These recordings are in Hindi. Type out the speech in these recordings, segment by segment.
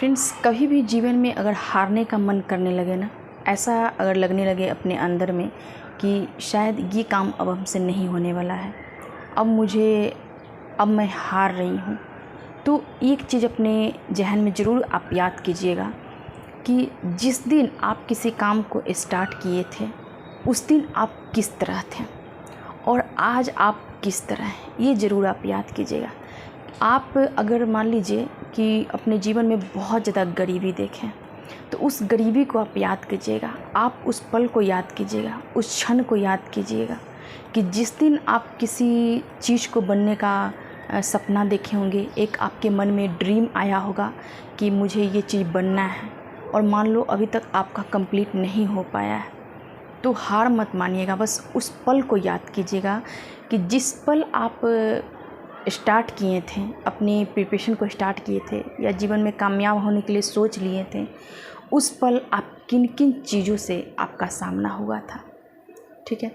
फ्रेंड्स, कभी भी जीवन में अगर हारने का मन करने लगे ना, ऐसा अगर लगने लगे अपने अंदर में कि शायद ये काम अब हमसे नहीं होने वाला है, अब मैं हार रही हूँ, तो एक चीज़ अपने जहन में ज़रूर आप याद कीजिएगा कि जिस दिन आप किसी काम को स्टार्ट किए थे उस दिन आप किस तरह थे और आज आप किस तरह हैं, ये ज़रूर आप याद कीजिएगा। आप अगर मान लीजिए कि अपने जीवन में बहुत ज़्यादा गरीबी देखें तो उस गरीबी को आप याद कीजिएगा, आप उस पल को याद कीजिएगा, उस क्षण को याद कीजिएगा कि जिस दिन आप किसी चीज़ को बनने का सपना देखे होंगे, एक आपके मन में ड्रीम आया होगा कि मुझे ये चीज़ बनना है और मान लो अभी तक आपका कंप्लीट नहीं हो पाया है, तो हार मत मानिएगा। बस उस पल को याद कीजिएगा कि जिस पल आप स्टार्ट किए थे, अपनी प्रिपरेशन को स्टार्ट किए थे या जीवन में कामयाब होने के लिए सोच लिए थे, उस पल आप किन किन चीज़ों से आपका सामना हुआ था। ठीक है,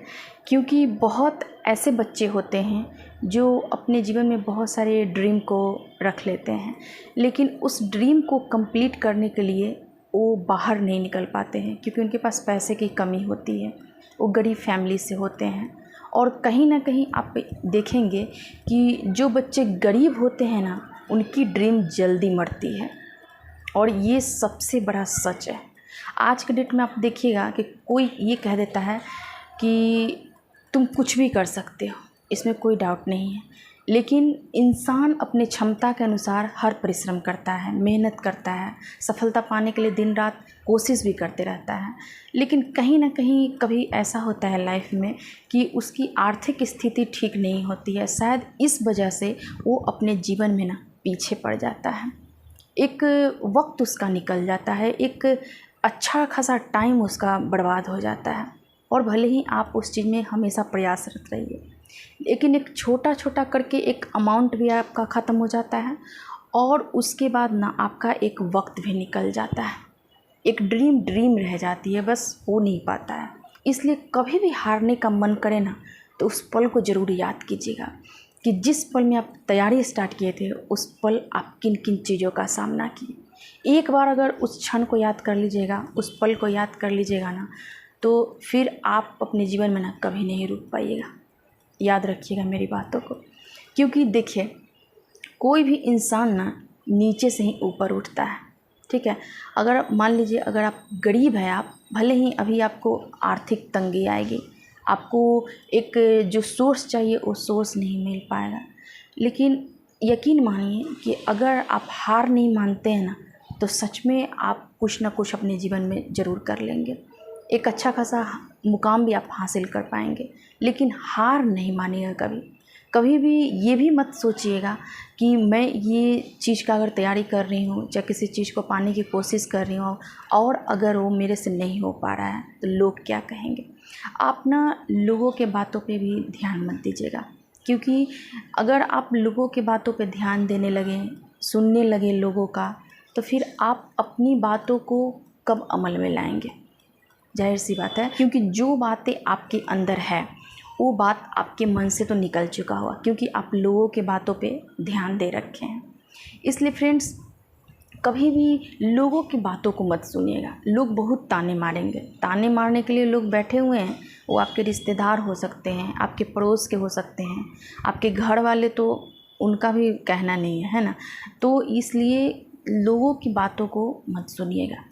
क्योंकि बहुत ऐसे बच्चे होते हैं जो अपने जीवन में बहुत सारे ड्रीम को रख लेते हैं, लेकिन उस ड्रीम को कंप्लीट करने के लिए वो बाहर नहीं निकल पाते हैं क्योंकि उनके पास पैसे की कमी होती है, वो गरीब फैमिली से होते हैं। और कहीं ना कहीं आप देखेंगे कि जो बच्चे गरीब होते हैं ना, उनकी ड्रीम जल्दी मरती है और ये सबसे बड़ा सच है। आज के डेट में आप देखिएगा कि कोई ये कह देता है कि तुम कुछ भी कर सकते हो, इसमें कोई डाउट नहीं है, लेकिन इंसान अपने क्षमता के अनुसार हर परिश्रम करता है, मेहनत करता है, सफलता पाने के लिए दिन रात कोशिश भी करते रहता है, लेकिन कहीं ना कहीं कभी ऐसा होता है लाइफ में कि उसकी आर्थिक स्थिति ठीक नहीं होती है, शायद इस वजह से वो अपने जीवन में ना पीछे पड़ जाता है। एक वक्त उसका निकल जाता है, एक अच्छा खासा टाइम उसका बर्बाद हो जाता है और भले ही आप उस चीज़ में हमेशा प्रयासरत रहिए, लेकिन एक छोटा छोटा करके एक अमाउंट भी आपका ख़त्म हो जाता है और उसके बाद ना आपका एक वक्त भी निकल जाता है, एक ड्रीम रह जाती है, बस हो नहीं पाता है। इसलिए कभी भी हारने का मन करे ना तो उस पल को ज़रूर याद कीजिएगा कि जिस पल में आप तैयारी स्टार्ट किए थे उस पल आप किन किन चीज़ों का सामना किए। एक बार अगर उस क्षण को याद कर लीजिएगा, उस पल को याद कर लीजिएगा ना, तो फिर आप अपने जीवन में ना कभी नहीं रुक पाइएगा। याद रखिएगा मेरी बातों को, क्योंकि देखिए कोई भी इंसान ना नीचे से ही ऊपर उठता है। ठीक है, अगर मान लीजिए अगर आप गरीब हैं, आप भले ही अभी आपको आर्थिक तंगी आएगी, आपको एक जो सोर्स चाहिए वो सोर्स नहीं मिल पाएगा, लेकिन यकीन मानिए कि अगर आप हार नहीं मानते हैं ना तो सच में आप कुछ ना कुछ अपने जीवन में ज़रूर कर लेंगे, एक अच्छा खासा मुकाम भी आप हासिल कर पाएंगे। लेकिन हार नहीं मानिएगा कभी, कभी भी ये भी मत सोचिएगा कि मैं ये चीज़ का अगर तैयारी कर रही हूँ या किसी चीज़ को पाने की कोशिश कर रही हूँ और अगर वो मेरे से नहीं हो पा रहा है तो लोग क्या कहेंगे। आप ना लोगों के बातों पे भी ध्यान मत दीजिएगा, क्योंकि अगर आप लोगों के बातों पे ध्यान देने लगे, सुनने लगे लोगों का, तो फिर आप अपनी बातों को कब अमल में लाएंगे। जाहिर सी बात है, क्योंकि जो बातें आपके अंदर है वो बात आपके मन से तो निकल चुका हुआ, क्योंकि आप लोगों के बातों पे ध्यान दे रखे हैं। इसलिए फ्रेंड्स, कभी भी लोगों की बातों को मत सुनिएगा। लोग बहुत ताने मारेंगे, ताने मारने के लिए लोग बैठे हुए हैं, वो आपके रिश्तेदार हो सकते हैं, आपके पड़ोस के हो सकते हैं, आपके घर वाले, तो उनका भी कहना नहीं है ना। तो इसलिए लोगों की बातों को मत सुनिएगा,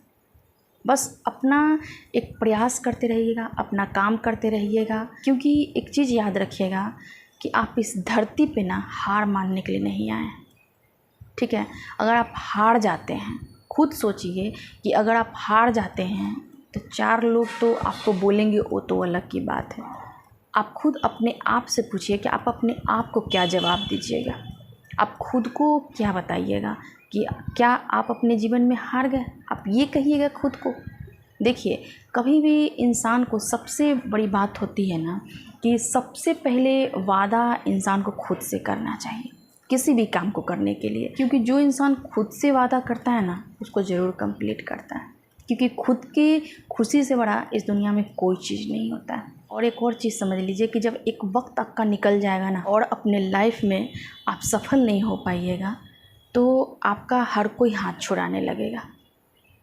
बस अपना एक प्रयास करते रहिएगा, अपना काम करते रहिएगा। क्योंकि एक चीज़ याद रखिएगा कि आप इस धरती पे ना हार मानने के लिए नहीं आए। ठीक है, अगर आप हार जाते हैं, खुद सोचिए कि अगर आप हार जाते हैं तो 4 लोग तो आपको बोलेंगे, वो तो अलग की बात है। आप खुद अपने आप से पूछिए कि आप अपने आप को क्या जवाब दीजिएगा, आप खुद को क्या बताइएगा कि क्या आप अपने जीवन में हार गए, आप ये कहिएगा खुद को। देखिए, कभी भी इंसान को सबसे बड़ी बात होती है ना कि सबसे पहले वादा इंसान को खुद से करना चाहिए किसी भी काम को करने के लिए, क्योंकि जो इंसान खुद से वादा करता है ना उसको ज़रूर कंप्लीट करता है, क्योंकि खुद की खुशी से बड़ा इस दुनिया में कोई चीज़ नहीं होता है। और एक और चीज़ समझ लीजिए कि जब एक वक्त आपका निकल जाएगा ना और अपने लाइफ में आप सफल नहीं हो पाइएगा, तो आपका हर कोई हाथ छुड़ाने लगेगा,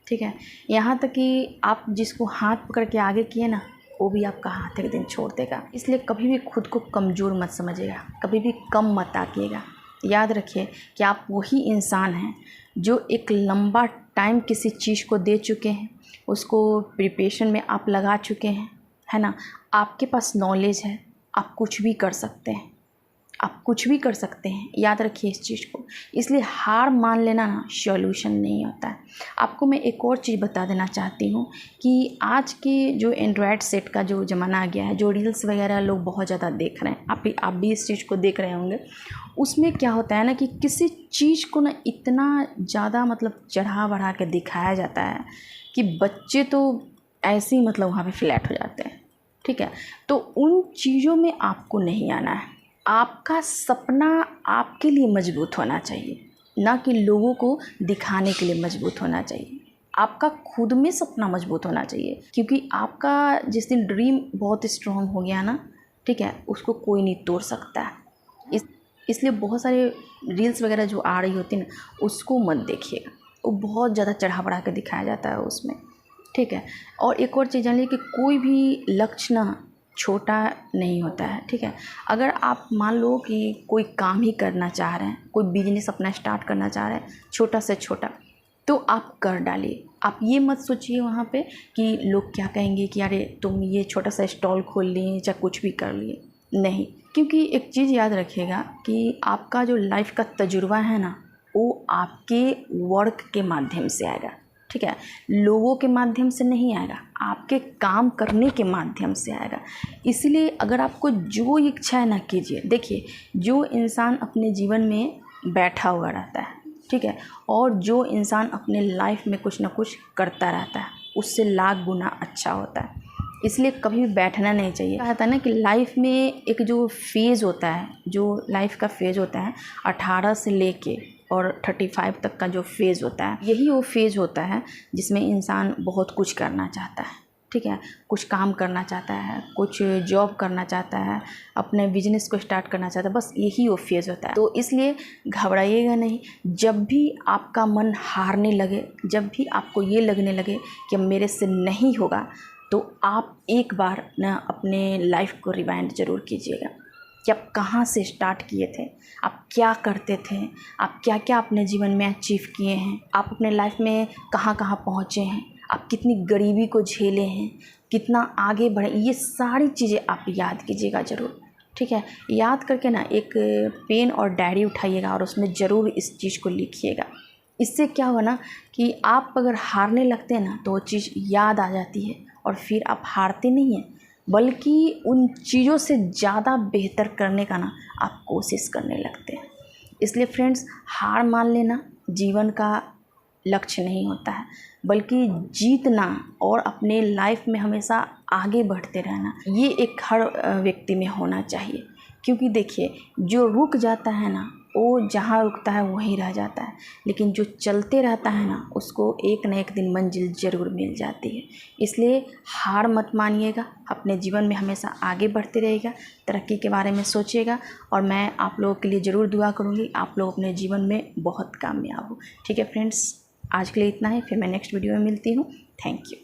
ठीक है। यहाँ तक कि आप जिसको हाथ पकड़ के आगे किए ना, वो भी आपका हाथ एक दिन छोड़ देगा। इसलिए कभी भी खुद को कमज़ोर मत समझिएगा, कभी भी कम मत आकिएगा। याद रखिए कि आप वही इंसान हैं जो एक लंबा टाइम किसी चीज़ को दे चुके हैं, उसको प्रिपरेशन में आप लगा चुके हैं, है ना। आपके पास नॉलेज है, आप कुछ भी कर सकते हैं, आप कुछ भी कर सकते हैं। याद रखिए इस चीज़ को। इसलिए हार मान लेना ना सॉल्यूशन नहीं होता है। आपको मैं एक और चीज़ बता देना चाहती हूँ कि आज के जो एंड्रॉयड सेट का जो ज़माना आ गया है, जो रील्स वगैरह लोग बहुत ज़्यादा देख रहे हैं, आप भी इस चीज़ को देख रहे होंगे। उसमें क्या होता है ना कि किसी चीज़ को ना इतना ज़्यादा मतलब चढ़ा बढ़ा के दिखाया जाता है कि बच्चे तो ऐसे ही मतलब वहाँ पे फ्लैट हो जाते हैं, ठीक है। तो उन चीज़ों में आपको नहीं आना है। आपका सपना आपके लिए मजबूत होना चाहिए, ना कि लोगों को दिखाने के लिए मजबूत होना चाहिए। आपका खुद में सपना मजबूत होना चाहिए, क्योंकि आपका जिस दिन ड्रीम बहुत स्ट्रॉन्ग हो गया ना, ठीक है, उसको कोई नहीं तोड़ सकता है। इसलिए बहुत सारे रील्स वगैरह जो आ रही होती है ना, उसको मत देखिएगा। वो बहुत ज़्यादा चढ़ा बढ़ा के दिखाया जाता है उसमें, ठीक है। और एक और चीज़ जान लीजिए कि कोई भी लक्ष्य ना छोटा नहीं होता है, ठीक है। अगर आप मान लो कि कोई काम ही करना चाह रहे हैं, कोई बिजनेस अपना स्टार्ट करना चाह रहे हैं छोटा से छोटा, तो आप कर डालिए। आप ये मत सोचिए वहाँ पे कि लोग क्या कहेंगे कि अरे तुम ये छोटा सा स्टॉल खोल लिए या कुछ भी कर लिए, नहीं। क्योंकि एक चीज़ याद रखिएगा कि आपका जो लाइफ का तजुर्बा है ना, वो आपके वर्क के माध्यम से आएगा, ठीक है। लोगों के माध्यम से नहीं आएगा, आपके काम करने के माध्यम से आएगा। इसलिए अगर आपको जो इच्छा है ना कीजिए। देखिए, जो इंसान अपने जीवन में बैठा हुआ रहता है, ठीक है, और जो इंसान अपने लाइफ में कुछ ना कुछ करता रहता है, उससे लाख गुना अच्छा होता है। इसलिए कभी भी बैठना नहीं चाहिए। कहा था ना कि लाइफ में एक जो फेज़ होता है, जो लाइफ का फेज़ होता है 18 से लेके और 35 तक का जो फेज़ होता है, यही वो फेज़ होता है जिसमें इंसान बहुत कुछ करना चाहता है, ठीक है। कुछ काम करना चाहता है, कुछ जॉब करना चाहता है, अपने बिजनेस को स्टार्ट करना चाहता है, बस यही वो फेज़ होता है। तो इसलिए घबराइएगा नहीं। जब भी आपका मन हारने लगे, जब भी आपको ये लगने लगे कि मेरे से नहीं होगा, तो आप एक बार ना अपने लाइफ को रिवाइंड ज़रूर कीजिएगा कि आप कहाँ से स्टार्ट किए थे, आप क्या करते थे, आप क्या क्या अपने जीवन में अचीव किए हैं, आप अपने लाइफ में कहाँ कहाँ पहुँचे हैं, आप कितनी गरीबी को झेले हैं, कितना आगे बढ़े, ये सारी चीज़ें आप याद कीजिएगा ज़रूर, ठीक है। याद करके ना एक पेन और डायरी उठाइएगा और उसमें ज़रूर इस चीज़ को लिखिएगा। इससे क्या होगा ना कि आप अगर हारने लगते हैं ना, तो वो चीज़ याद आ जाती है और फिर आप हारते नहीं हैं, बल्कि उन चीज़ों से ज़्यादा बेहतर करने का ना आप कोशिश करने लगते हैं। इसलिए फ्रेंड्स, हार मान लेना जीवन का लक्ष्य नहीं होता है, बल्कि जीतना और अपने लाइफ में हमेशा आगे बढ़ते रहना, ये एक हर व्यक्ति में होना चाहिए। क्योंकि देखिए, जो रुक जाता है ना, वो जहाँ रुकता है वहीं रह जाता है, लेकिन जो चलते रहता है ना, उसको एक न एक दिन मंजिल ज़रूर मिल जाती है। इसलिए हार मत मानिएगा, अपने जीवन में हमेशा आगे बढ़ते रहिएगा, तरक्की के बारे में सोचिएगा, और मैं आप लोगों के लिए ज़रूर दुआ करूँगी आप लोग अपने जीवन में बहुत कामयाब हो। ठीक है फ्रेंड्स, आज के लिए इतना ही, फिर मैं नेक्स्ट वीडियो में मिलती हूँ। Thank you.